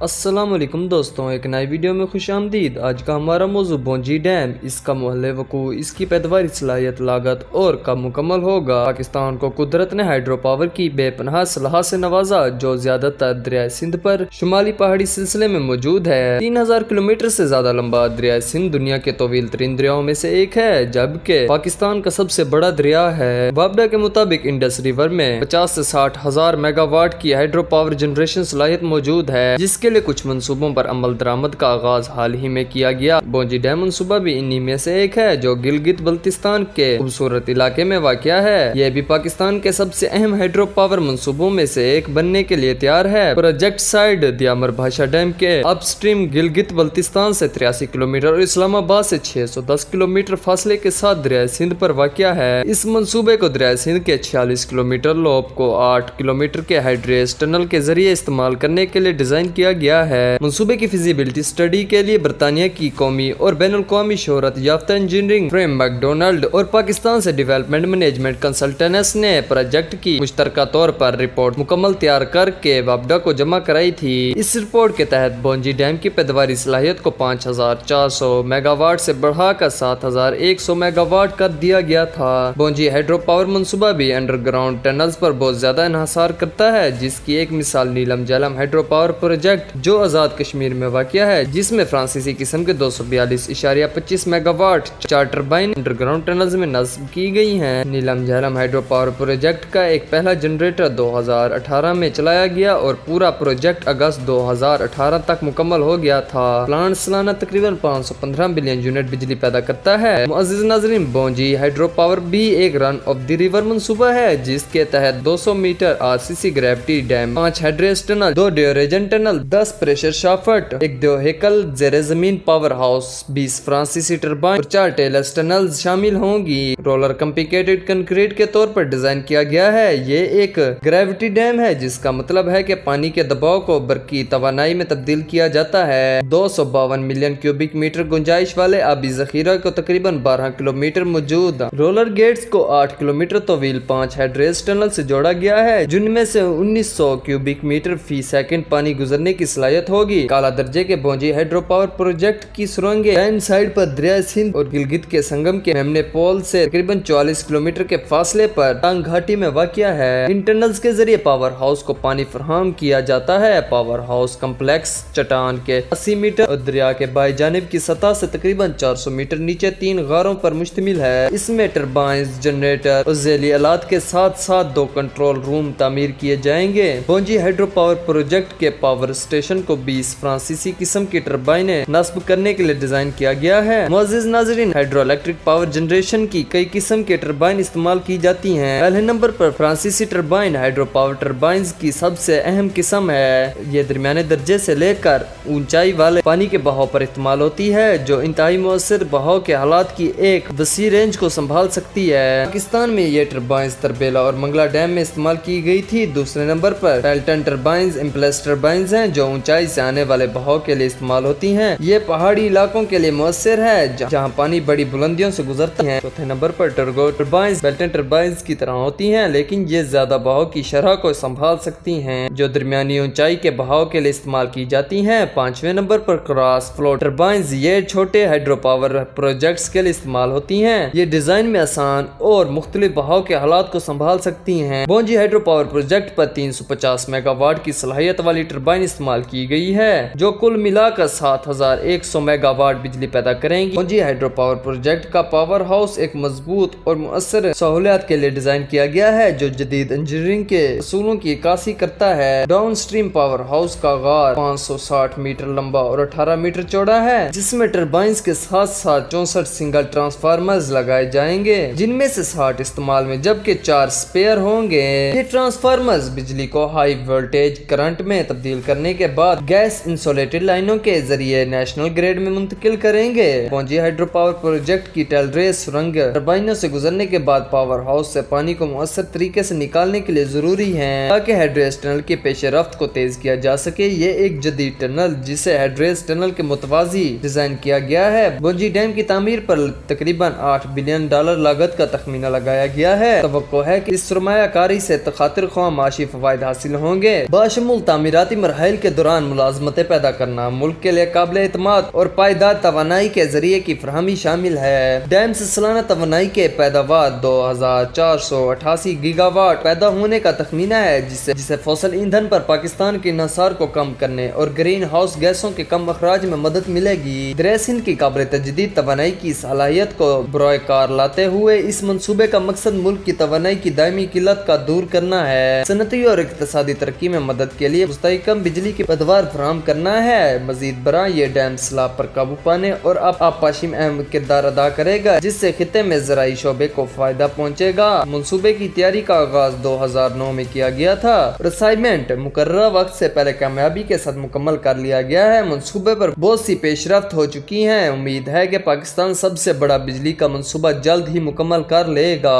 السلام علیکم دوستوں، ایک نئی ویڈیو میں خوش آمدید۔ آج کا ہمارا موضوع بونجی ڈیم، اس کا محل وقوع، اس کی پیداواری صلاحیت، لاگت اور کب مکمل ہوگا۔ پاکستان کو قدرت نے ہائیڈرو پاور کی بے پناہ صلاحیت سے نوازا، جو زیادہ تر دریائے سندھ پر شمالی پہاڑی سلسلے میں موجود ہے۔ 3000 کلومیٹر سے زیادہ لمبا دریائے سندھ دنیا کے طویل ترین دریاؤں میں سے ایک ہے، جبکہ پاکستان کا سب سے بڑا دریا ہے۔ وابڈا کے مطابق انڈس ریور میں 50 سے 60 ہزار میگا واٹ کی ہائیڈرو پاور جنریشن صلاحیت موجود ہے، جس کے لیے کچھ منصوبوں پر عمل درآمد کا آغاز حال ہی میں کیا گیا۔ بونجی ڈیم منصوبہ بھی انہی میں سے ایک ہے، جو گلگت بلتستان کے خوبصورت علاقے میں واقع ہے۔ یہ بھی پاکستان کے سب سے اہم ہائیڈرو پاور منصوبوں میں سے ایک بننے کے لیے تیار ہے۔ پروجیکٹ سائٹ دیامر بھاشا ڈیم کے اپ سٹریم گلگت بلتستان سے 83 کلومیٹر اور اسلام آباد سے 610 کلومیٹر فاصلے کے ساتھ دریائے سندھ پر واقع ہے۔ اس منصوبے کو دریائے سندھ کے 46 کلومیٹر لوب کو 8 کلومیٹر کے ہائیڈریس ٹنل کے ذریعے استعمال کرنے کے لیے ڈیزائن کیا گیا ہے۔ منصوبے کی فیزیبلٹی اسٹڈی کے لیے برطانیہ کی قومی اور بین الاقوامی شہرت یافتہ انجینئرنگ فریم میک ڈونلڈ اور پاکستان سے ڈیولپمنٹ مینجمنٹ کنسلٹنٹس نے پروجیکٹ کی مشترکہ طور پر رپورٹ مکمل تیار کر کے وابڈا کو جمع کرائی تھی۔ اس رپورٹ کے تحت بونجی ڈیم کی پیداواری صلاحیت کو 5400 میگا واٹ سے بڑھا کر 7100 میگا واٹ کر دیا گیا تھا۔ بونجی ہائیڈرو پاور منصوبہ بھی انڈر گراؤنڈ ٹنلز پر بہت زیادہ انحصار کرتا ہے، جس کی ایک مثال نیلم جہلم ہائیڈرو پاور پروجیکٹ جو آزاد کشمیر میں واقع ہے، جس میں فرانسیسی قسم کے 242.25 mega what 4 turbine under ground tunnels میں نصب کی گئی ہیں۔ نیلم جہلم ہائیڈرو پاور پروجیکٹ کا ایک پہلا جنریٹر 2018 میں چلایا گیا اور پورا پروجیکٹ اگست 2018 تک مکمل ہو گیا تھا۔ پلانٹ سالانہ تقریباً 515 بلین یونٹ بجلی پیدا کرتا ہے۔ معزز ناظرین، بونجی ہائیڈرو پاور بھی ایک رن آف دی ریور منصوبہ ہے، جس کے تحت 200 meter RCC gravity dam, 5 headrace tunnel, 2 diversion tunnel, 10 pressure shaft, ایک دیوہیکل زیر زمین پاور ہاؤس، 20 فرانسیسی ٹربائن اور 4 ٹیلس ٹنلز شامل ہوں گی۔ رولر کمپلیکیٹڈ کنکریٹ کے طور پر ڈیزائن کیا گیا ہے۔ یہ ایک گریوٹی ڈیم ہے، جس کا مطلب ہے کہ پانی کے دباؤ کو برقی توانائی میں تبدیل کیا جاتا ہے۔ 252 ملین کیوبک میٹر گنجائش والے آبی ذخیرہ کو تقریباً 12 کلومیٹر موجود رولر گیٹس کو 8 کلومیٹر طویل 5 ہیڈریس ٹنل سے جوڑا گیا ہے، جن میں سے 1900 کیوبک میٹر فی سیکنڈ پانی گزرنے کی صلاحیت ہوگی۔ اعلیٰ درجے کے بونجی ہائیڈرو پاور پروجیکٹ کی سرنگیں ڈیم سائٹ پر دریائے سندھ اور گلگت کے سنگم کے میمنے پول سے تقریباً 44 کلومیٹر کے فاصلے پر ٹانگ گھاٹی میں واقع ہے۔ ان ٹنلز کے ذریعے پاور ہاؤس کو پانی فراہم کیا جاتا ہے۔ پاور ہاؤس کمپلیکس چٹان کے 80 میٹر اور دریا کے بائیں جانب کی سطح سے تقریباً 400 میٹر نیچے 3 غاروں پر مشتمل ہے۔ اس میں ٹربائنز، جنریٹر اور ذیلی آلات کے ساتھ ساتھ 2 کنٹرول روم تعمیر کیے جائیں گے۔ بونجی ہائیڈرو پاور پروجیکٹ کے پاور اسٹیشن کو 20 فرانسیسی قسم کی ٹربائنیں نصب کرنے کے لیے ڈیزائن کیا گیا ہے۔ معزز ناظرین، ہائیڈرو الیکٹرک پاور جنریشن کی کئی قسم کے ٹربائن استعمال کی جاتی ہیں۔ پہلے نمبر پر فرانسیسی ٹربائن ہائیڈرو پاور ٹربائنز کی سب سے اہم قسم ہے۔ یہ درمیانے درجے سے لے کر اونچائی والے پانی کے بہاؤ پر استعمال ہوتی ہے، جو انتہائی مؤثر بہاؤ کے حالات کی ایک وسیع رینج کو سنبھال سکتی ہے۔ پاکستان میں یہ ٹربائنز تربیلا اور منگلا ڈیم میں استعمال کی گئی تھی۔ دوسرے نمبر پر ٹیلٹن ٹربائنز امپلس ٹربائنز ہیں، جو اونچائی سے آنے والے بہاؤ کے لیے استعمال ہوتی ہیں۔ یہ پہاڑی علاقوں کے لیے مؤثر ہے، جہاں پانی بڑی بلندیوں سے گزرتا ہے۔ چوتھے نمبر پر ٹرگو ٹربائنز بیلٹن ٹربائنز کی طرح ہوتی ہیں، لیکن یہ زیادہ بہاؤ کی شرح کو سنبھال سکتی ہیں، جو درمیانی اونچائی کے بہاؤ کے لیے استعمال کی جاتی ہیں۔ پانچویں نمبر پر کراس فلو ٹربائنز، یہ چھوٹے ہائیڈرو پاور پروجیکٹس کے لیے استعمال ہوتی ہیں۔ یہ ڈیزائن میں آسان اور مختلف بہاؤ کے حالات کو سنبھال سکتی ہیں۔ بونجی ہائیڈرو پاور پروجیکٹ پر 350 میگا واٹ کی صلاحیت والی ٹربائن استعمال کی گئی ہے، جو کل ملا کر 7100 میگا واٹ بجلی پیدا کریں گی۔ بونجی ہائیڈرو پاور پروجیکٹ کا پاور ہاؤس ایک مضبوط اور مؤثر سہولیات کے لیے ڈیزائن کیا گیا ہے، جو جدید انجینئرنگ کے اصولوں کی عکاسی کرتا ہے۔ ڈاؤن سٹریم پاور ہاؤس کا غار 560 میٹر لمبا اور 18 میٹر چوڑا ہے، جس میں ٹربائنز کے ساتھ ساتھ 64 سنگل ٹرانسفارمرز لگائے جائیں گے، جن میں سے 60 استعمال میں جبکہ 4 سپیئر ہوں گے۔ یہ ٹرانسفارمرز بجلی کو ہائی وولٹیج کرنٹ میں تبدیل کرنے کے بعد گیس انسولیٹڈ لائنوں کے ذریعے نیشنل گریڈ میں منتقل کریں گے۔ بونجی ہائیڈرو پاور پروجیکٹ کی ٹیل ریس سرنگ ٹربائنوں سے گزرنے کے بعد پاور ہاؤس سے پانی کو مؤثر طریقے سے نکالنے کے لیے ضروری ہے، تاکہ ہیڈریس ٹنل کی پیش رفت کو تیز کیا جا سکے۔ یہ ایک جدید ٹنل، جسے ہیڈریس ٹنل کے متوازی ڈیزائن کیا گیا ہے۔ بونجی ڈیم کی تعمیر پر تقریباً $8 بلین لاگت کا تخمینہ لگایا گیا ہے۔ توقع ہے کہ اس سرمایہ کاری سے خاطر خواہ معاشی فوائد حاصل ہوں گے، باشمول تعمیراتی مراحل کے کے دوران ملازمتیں پیدا کرنا، ملک کے لیے قابل اعتماد اور پائیدار توانائی کے ذریعے کی فراہمی شامل ہے۔ ڈیم سے سالانہ توانائی کے پیداوار 2488 گیگا واٹ پیدا ہونے کا تخمینہ ہے، جسے فوسل ایندھن پر پاکستان کے انحصار کو کم کرنے اور گرین ہاؤس گیسوں کے کم اخراج میں مدد ملے گی۔ دریا سندھ کی قابل تجدید توانائی کی صلاحیت کو بروئے کار لاتے ہوئے اس منصوبے کا مقصد ملک کی توانائی کی دائمی قلت کا دور کرنا ہے، صنعتی اور اقتصادی ترقی میں مدد کے لیے مستحکم بجلی کی پیداوار فراہم کرنا ہے۔ مزید برآں یہ ڈیم سیلاب پر قابو پانے اور آبپاشی میں اہم کردار ادا کرے گا، جس سے خطے میں زرعی شعبے کو فائدہ پہنچے گا۔ منصوبے کی تیاری کا آغاز 2009 میں کیا گیا تھا اور اسائنمنٹ مقررہ وقت سے پہلے کامیابی کے ساتھ مکمل کر لیا گیا ہے۔ منصوبے پر بہت سی پیش رفت ہو چکی ہیں۔ امید ہے کہ پاکستان سب سے بڑا بجلی کا منصوبہ جلد ہی مکمل کر لے گا۔